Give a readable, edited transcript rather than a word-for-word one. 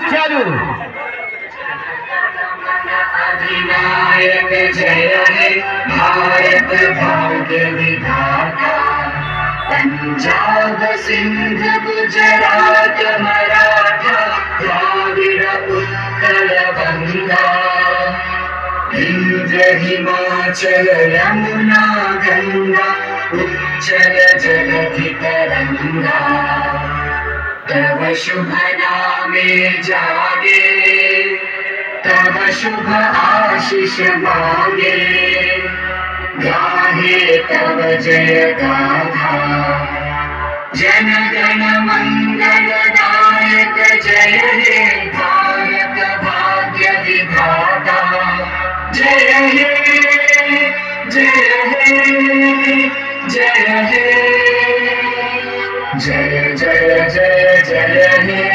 चालू अधिनायक जय हे भारत भाग्य विधाता। पंजाब सिंध गुजरात मराठा द्राविड़ उत्कल गंगा। विंध्य हिमाचल यमुना गंगा उच्चल जलधि तरंगा। तव शुभ नामे जागे तव शुभ आशीष मांगे। गाहे तव जय गाथा जन गण मंगल दायक जय हे भारत भाग्य विधाता। जय हे जय हे जय हे जय जय जय जय हे।